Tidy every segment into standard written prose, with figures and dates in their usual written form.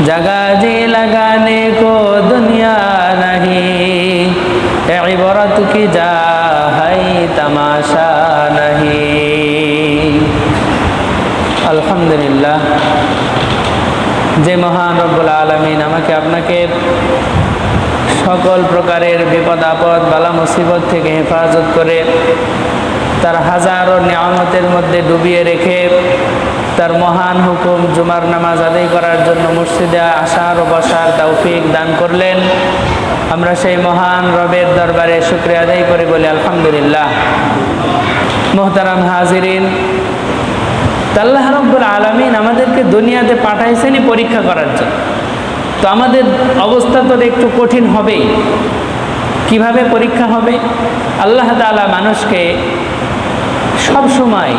जगह जी लगाने को दुनिया नहीं, इबरत की जा है तमाशा नहीं। अल्हम्दुलिल्लाह, যে মহান রব্বুল আলামিন আমাকে আপনাকে সকল প্রকারের বিপদ আপদ বালা মুসিবত থেকে হেফাজত করে তার হাজারো নিয়ামতের মধ্যে ডুবিয়ে রেখে তার মহান হুকুম জুমার নামাজ আদায় করার জন্য মসজিদে আসার ও বসার তৌফিক দান করলেন। আমরা সেই মহান রবের দরবারে শুকরিয়া আদায় করে বলি আলহামদুলিল্লাহ। মুহতারাম হাজিরিন, আল্লাহ রাব্বুল আলামিন আমাদেরকে দুনিয়াতে পাঠাইছেনই পরীক্ষা করার জন্য। তো আমাদের অবস্থা তো একটু কঠিন হবেই। কিভাবে পরীক্ষা হবে? আল্লাহ তাআলা মানুষকে সব সময়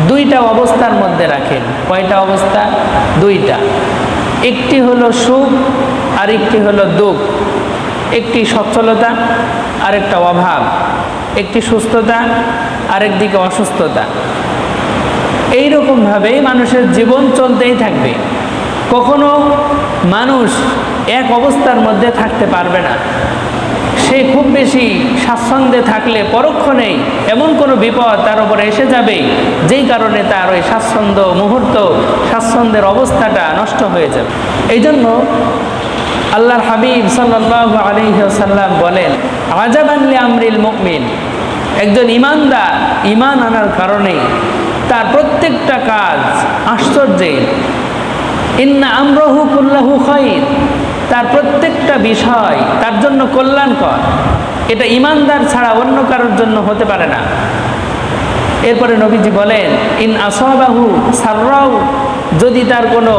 দুইটা অবস্থার মধ্যে রাখেন। কয়টা অবস্থা? দুইটা। একটি হলো সুখ আর একটি হলো দুঃখ। একটি সচ্ছলতা আর একটা অভাব, একটি সুস্থতা আরেকদিকে অসুস্থতা। এইরকমভাবেই মানুষের জীবন চলতেই থাকবে। কখনো মানুষ এক অবস্থার মধ্যে থাকতে পারবে না। সে খুব বেশি স্বাচ্ছন্দ্যে থাকলে পরক্ষণেই এমন কোনো বিপদ তার উপরে এসে যাবে যেই কারণে তার ওই স্বাচ্ছন্দ্য মুহূর্ত, স্বাচ্ছন্দ্যের অবস্থাটা নষ্ট হয়ে যাবে। এই জন্য আল্লাহর হাবিব সাল্লাল্লাহু আলাইহি ওয়াসাল্লাম বলেন, আজাবান লিআমরিল মুমিন, একজন ঈমানদার ঈমান আনার কারণে তার প্রত্যেকটা কাজ আশ্চর্যের। ইন্না আমরহু কুল্লাহু খায়র, তার প্রত্যেকটা বিষয় তার জন্য কল্যাণকর। এটা ঈমানদার ছাড়া অন্য কারোর জন্য হতে পারে না। এরপরে নবীজি বলেন, ইন আসাবাহু সাররাউ, যদি তার কোনো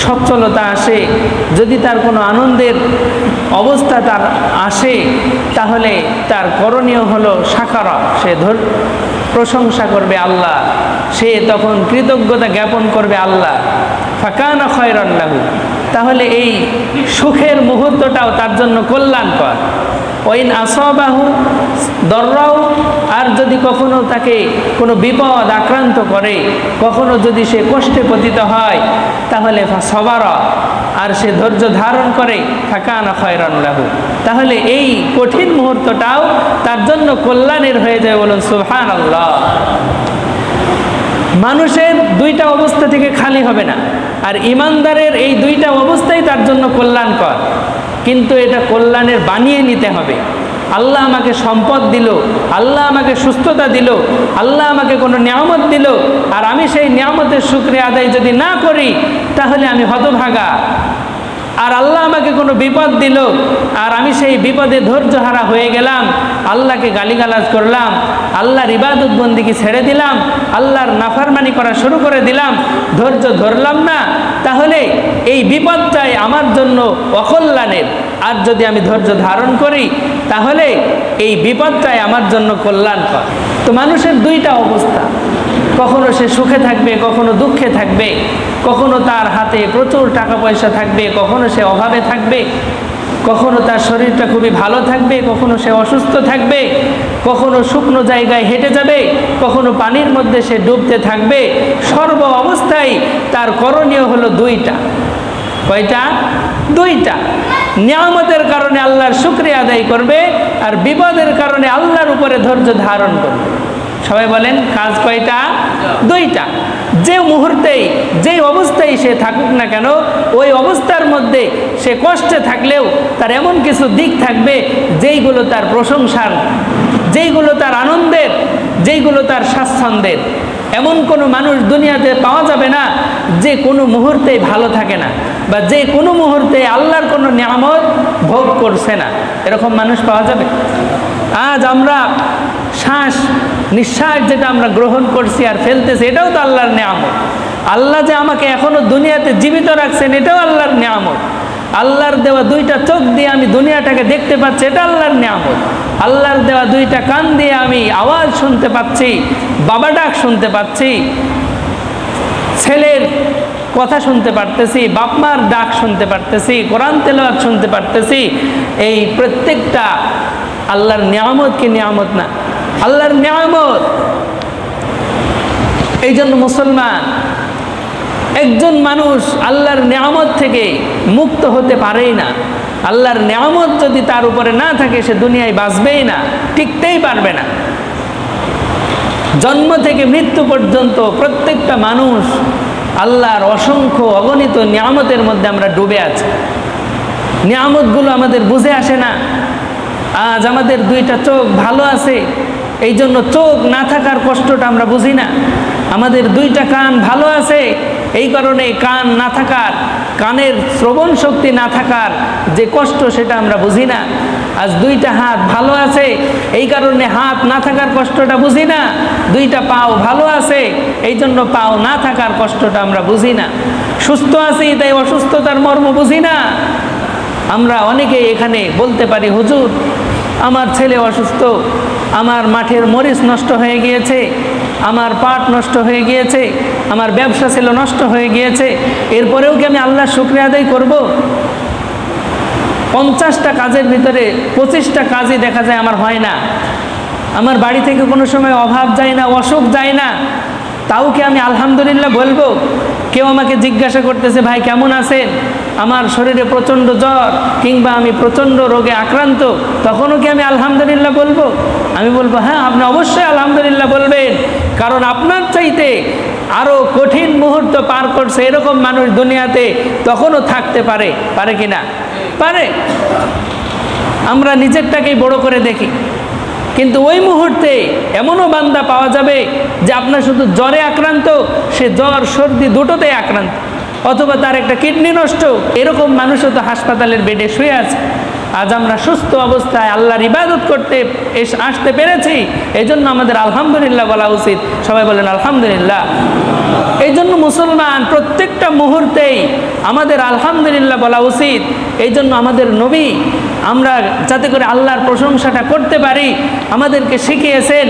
সচ্ছলতা আসে, যদি তার কোনো আনন্দের অবস্থা তার আসে, তাহলে তার করণীয় হলো শাকারা, সে প্রশংসা করবে আল্লাহ, সে তখন কৃতজ্ঞতা জ্ঞাপন করবে আল্লাহ। ফাকানা খায়রান লাহু, তাহলে এই সুখের মুহূর্তটাও তার জন্য কল্যাণকর। ওয়াইন আসাবাহু দররাউ, আর যদি কখনো তাকে কোনো বিপদ আক্রান্ত করে, কখনো যদি সে কষ্টে পতিত হয়, তাহলে ফাসাবারা, আর সে ধৈর্য ধারণ করে, ফাকানা খায়রান লাহু, তাহলে এই কঠিন মুহূর্তটাও তার জন্য কল্যাণের হয়ে যায়। বলুন সুবহানাল্লাহ। মানুষের দুইটা অবস্থা থেকে খালি হবে না, আর ঈমানদারের এই দুইটা অবস্থাই তার জন্য কল্যাণকর। কিন্তু এটা কল্যাণের বানিয়ে নিতে হবে। আল্লাহ আমাকে সম্পদ দিল, আল্লাহ আমাকে সুস্থতা দিল, আল্লাহ আমাকে কোনো নিয়ামত দিল, আর আমি সেই নিয়ামতের শুকরিয়া আদায় যদি না করি, তাহলে আমি হতভাগা। আর আল্লাহ আমাকে কোনো বিপদ দিল, আর আমি সেই বিপদে ধৈর্যহারা হয়ে গেলাম, আল্লাহকে গালিগালাজ করলাম, আল্লাহর ইবাদত বন্দিকে ছেড়ে দিলাম, আল্লাহর নাফরমানি করা শুরু করে দিলাম, ধৈর্য ধরলাম না, তাহলে এই বিপদটাই আমার জন্য অকল্যাণের। আর যদি আমি ধৈর্য ধারণ করি, তাহলে এই বিপদটাই আমার জন্য কল্যাণকর। তো মানুষের দুইটা অবস্থা, কখনো সে সুখে থাকবে, কখনো দুঃখে থাকবে, কখনো তার হাতে প্রচুর টাকা পয়সা থাকবে, কখনো সে অভাবে থাকবে, কখনো তার শরীরটা খুবই ভালো থাকবে, কখনো সে অসুস্থ থাকবে, কখনো শুকনো জায়গায় হেঁটে যাবে, কখনো পানির মধ্যে সে ডুবতে থাকবে। সর্ব অবস্থায় তার করণীয় হলো দুইটা। কয়টা? দুইটা। নিয়ামতের কারণে আল্লাহর শুকরিয়া আদায় করবে, আর বিপদের কারণে আল্লাহর উপরে ধৈর্য ধারণ করবে। সবাই বলেন, কাজ কয়টা? দুইটা। যে মুহূর্তেই, যেই অবস্থায় সে থাকুক না কেন, ওই অবস্থার মধ্যে সে কষ্টে থাকলেও তার এমন কিছু দিক থাকবে যেইগুলো তার প্রশংসার, যেইগুলো তার আনন্দের, যেইগুলো তার স্বাচ্ছন্দ্যের। এমন কোনো মানুষ দুনিয়াতে পাওয়া যাবে না যে কোনো মুহূর্তেই ভালো থাকে না, বা যে কোনো মুহূর্তে আল্লাহর কোনো নিয়ামত ভোগ করছে না। এরকম মানুষ পাওয়া যাবে? আজ আমরা শ্বাস নিঃশ্বাস যেটা আমরা গ্রহণ করছি আর ফেলতেছি, এটাও তো আল্লাহর নিয়ামত। আল্লাহ যে আমাকে এখনো দুনিয়াতে জীবিত রাখছেন, এটাও আল্লাহর নিয়ামত। আল্লাহর দেওয়া দুইটা চোখ দিয়ে আমি দুনিয়াটাকে দেখতে পাচ্ছি, এটা আল্লাহর নিয়ামত। আল্লাহর দেওয়া দুইটা কান দিয়ে আমি আওয়াজ শুনতে পাচ্ছি, বাবা ডাক শুনতে পাচ্ছি, ছেলের কথা শুনতে পারতেছি, বাপমার ডাক শুনতে পারতেছি, কোরআন তেলাওয়াত শুনতে পারতেছি। এই প্রত্যেকটা আল্লাহর নিয়ামত কি নিয়ামত না? আল্লাহর নিয়ামত। এই জন্য মুসলমান, একজন মানুষ আল্লাহর নেয়ামত থেকে মুক্ত হতে পারেই না। আল্লাহর নেয়ামত যদি তার উপরে না থাকে সে দুনিয়ায় বাঁচবেই না, টিকতেই পারবে না। জন্ম থেকে মৃত্যু পর্যন্ত প্রত্যেকটা মানুষ আল্লাহর অসংখ্য অগণিত নিয়ামতের মধ্যে আমরা ডুবে আছি। নিয়ামতগুলো আমাদের বুঝে আসে না। আজ আমাদের দুইটা চোখ ভালো আছে, এই জন্য চোখ না থাকার কষ্টটা আমরা বুঝি না। আমাদের দুইটা কান ভালো আছে, এই কারণে কান না থাকার, কানের শ্রবণ শক্তি না থাকার যে কষ্ট সেটা আমরা বুঝি না। আজ দুইটা হাত ভালো আছে, এই কারণে হাত না থাকার কষ্টটা বুঝি না। দুইটা পাও ভালো আছে, এই জন্য পাও না থাকার কষ্টটা আমরা বুঝি না। সুস্থ আছি তাই অসুস্থতার মর্ম বুঝি না। আমরা অনেকেই এখানে বলতে পারি, হুজুর আমার ছেলে অসুস্থ, আমার মাঠের মরিচ নষ্ট হয়ে গিয়েছে, আমার পাট নষ্ট হয়ে গিয়েছে, আমার ব্যবসা ছিল নষ্ট হয়ে গিয়েছে, এরপরেও কি আমি আল্লাহর শুকরিয়া আদায় করব? 50টা কাজের ভিতরে 25টা কাজই দেখা যায় আমার হয় না। আমার বাড়ি থেকে কোনো সময় অভাব যায় না, অসুখ যায় না, তাও কি আমি আলহামদুলিল্লাহ বলবো? কেউ আমাকে জিজ্ঞাসা করতেছে, ভাই কেমন আছেন? আমার শরীরে প্রচণ্ড জ্বর কিংবা আমি প্রচণ্ড রোগে আক্রান্ত, তখনও কি আমি আলহামদুলিল্লাহ বলবো? আমি বলবো হ্যাঁ, আপনি অবশ্যই আলহামদুলিল্লাহ বলবেন, কারণ আপনার চাইতে আরও কঠিন মুহূর্ত পার করছে এরকম মানুষ দুনিয়াতে তখনও থাকতে পারে। পারে কি না? পারে। আমরা নিজেরটাকেই বড় করে দেখি, কিন্তু ওই মুহূর্তে এমনও বান্দা পাওয়া যাবে যে আপনার শুধু জ্বরে আক্রান্ত, সে জ্বর সর্দি দুটোতেই আক্রান্ত, অথবা তার একটা কিডনি নষ্ট, এরকম মানুষও তো হাসপাতালের বেডে শুয়ে আছে। আজ আমরা সুস্থ অবস্থায় আল্লাহর ইবাদত করতে আসতে পেরেছি, এই জন্য আমাদের আলহামদুলিল্লাহ বলা উচিত। সবাই বলেন আলহামদুলিল্লাহ। এই জন্য মুসলমান প্রত্যেকটা মুহূর্তেই আমাদের আলহামদুলিল্লাহ বলা উচিত। এই জন্য আমাদের নবী, আমরা যাতে করে আল্লাহর প্রশংসাটা করতে পারি, আমাদেরকে শিখিয়েছেন,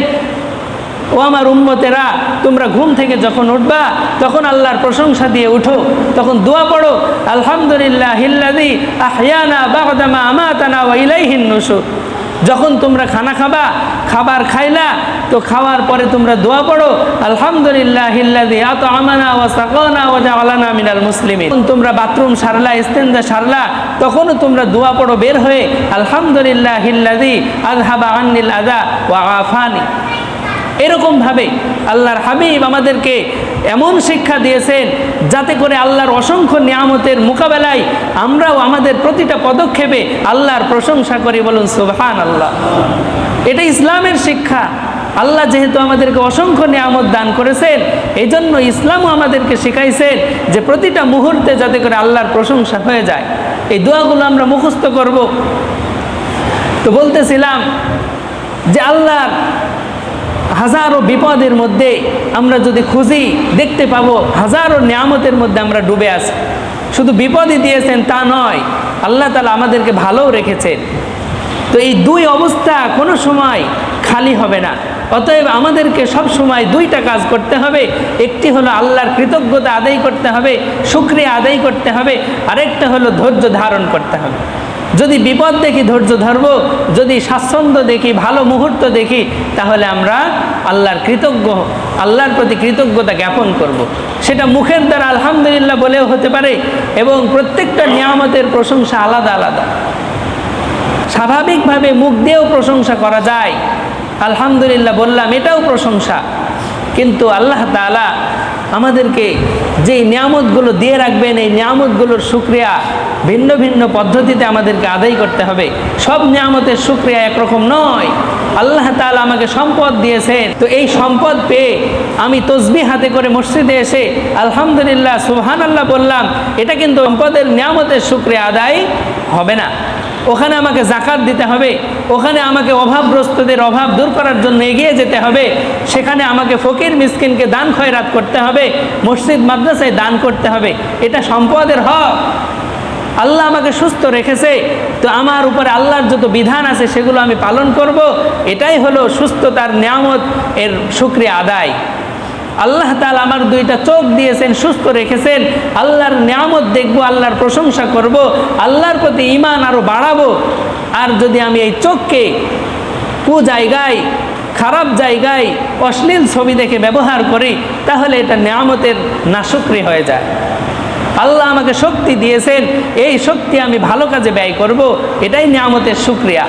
ও আমার উম্মতেরা, তোমরা ঘুম থেকে যখন উঠবা তখন আল্লাহর প্রশংসা দিয়ে উঠো, তখন দোয়া পড়ো, আলহামদুলিল্লাহিল্লাযী আহইয়ানা বা'দা মা আমাতানা ওয়া ইলাইহিন নুশুর। যখন তোমরা খানা খাবা, খাবার খাইলা, তো খাওয়ার পরে তোমরা দোয়া পড়ো, আলহামদুলিল্লাহিল্লাযী আত'আমানা ওয়া সাকানা ওয়া জা'আলানা মিনাল মুসলিমিন। তোমরা বাথরুম সারলা, ইস্তেনজা সারলা, তখনও তোমরা দোয়া পড়ো বের হয়ে, আলহামদুলিল্লাহিল্লাযী আযহাবা আন্নিল আযা ওয়া আফানি। এরকমভাবে আল্লাহর হাবিব আমাদেরকে এমন শিক্ষা দিয়েছেন যাতে করে আল্লাহর অসংখ্য নিয়ামতের মোকাবেলায় আমরাও আমাদের প্রতিটা পদক্ষেপে আল্লাহর প্রশংসা করি। বলুন সুবহানাল্লাহ। এটা ইসলামের শিক্ষা। আল্লাহ যেহেতু আমাদেরকে অসংখ্য নিয়ামত দান করেছেন, এই জন্য ইসলামও আমাদেরকে শিখাইছেন যে প্রতিটা মুহূর্তে যাতে করে আল্লাহর প্রশংসা হয়ে যায়। এই দোয়াগুলো আমরা মুখস্থ করব। তো বলতেছিলাম যে আল্লাহর হাজারো বিপদের মধ্যে আমরা যদি খুঁজি, দেখতে পাবো হাজারো নিয়ামতের মধ্যে আমরা ডুবে আছি। শুধু বিপদই দিয়েছেন তা নয়, আল্লাহ তাআলা আমাদেরকে ভালোও রেখেছেন। তো এই দুই অবস্থা কোনো সময় খালি হবে না। অতএব আমাদেরকে সব সময় দুইটা কাজ করতে হবে। একটি হলো আল্লাহর কৃতজ্ঞতা আদায় করতে হবে, শুকরিয়া আদায় করতে হবে, আরেকটা হলো ধৈর্য ধারণ করতে হবে। যদি বিপদ দেখি ধৈর্য ধরব, যদি স্বাচ্ছন্দ্য দেখি, ভালো মুহূর্ত দেখি, তাহলে আমরা আল্লাহর প্রতি কৃতজ্ঞতা জ্ঞাপন করব। সেটা মুখের দ্বারা আলহামদুলিল্লাহ বলেও হতে পারে, এবং প্রত্যেকটা নিয়ামতের প্রশংসা আলাদা আলাদা। স্বাভাবিকভাবে মুখ দিয়েও প্রশংসা করা যায়, আলহামদুলিল্লাহ বললাম, এটাও প্রশংসা। কিন্তু আল্লাহ তাআলা আমাদেরকে যেই নিয়ামতগুলো দিয়ে রাখবেন, এই নিয়ামতগুলোর শুকরিয়া ভিন্ন ভিন্ন পদ্ধতিতে আমাদেরকে আদায় করতে হবে। সব নিয়ামতের শুকরিয়া একরকম নয়। আল্লাহ তাআলা আমাকে সম্পদ দিয়েছেন, তো এই সম্পদ পেয়ে আমি তসবিহ হাতে করে মসজিদে এসে আলহামদুলিল্লাহ সুবহানাল্লাহ বললাম, এটা কিন্তু সম্পদের নিয়ামতের শুকরিয়া আদায় হবে না। ওখানে আমাকে যাকাত দিতে হবে, ওখানে আমাকে অভাবগ্রস্তদের অভাব দূর করার জন্য এগিয়ে যেতে হবে, সেখানে আমাকে ফকির মিসকিনকে দান খয়রাত করতে হবে, মসজিদ মাদ্রাসায় দান করতে হবে। এটা সম্পদের হক। আল্লাহ আমাকে সুস্থ রেখেছে, তো আমার উপরে আল্লাহর যত বিধান আছে সেগুলো আমি পালন করব। এটাই হলো সুস্থতার নিয়ামত এর শুকরিয়া আদায়। আল্লাহ তাআলা আমার দুইটা চোখ দিয়েছেন, সুস্থ রেখেছেন, আল্লাহর নিয়ামত দেখব, আল্লাহর প্রশংসা করব, আল্লাহর প্রতি ঈমান আরও বাড়াবো। আর যদি আমি এই চোখকে জায়গায় খারাপ জায়গায় অশ্লীল ছবি দেখে ব্যবহার করি, তাহলে এটা নিয়ামতের নাশুকরি হয়ে যায়। আল্লাহ আমাকে শক্তি দিয়েছেন, এই শক্তি আমি ভালো কাজে ব্যয় করব, এটাই নিয়ামতের শুকরিয়া।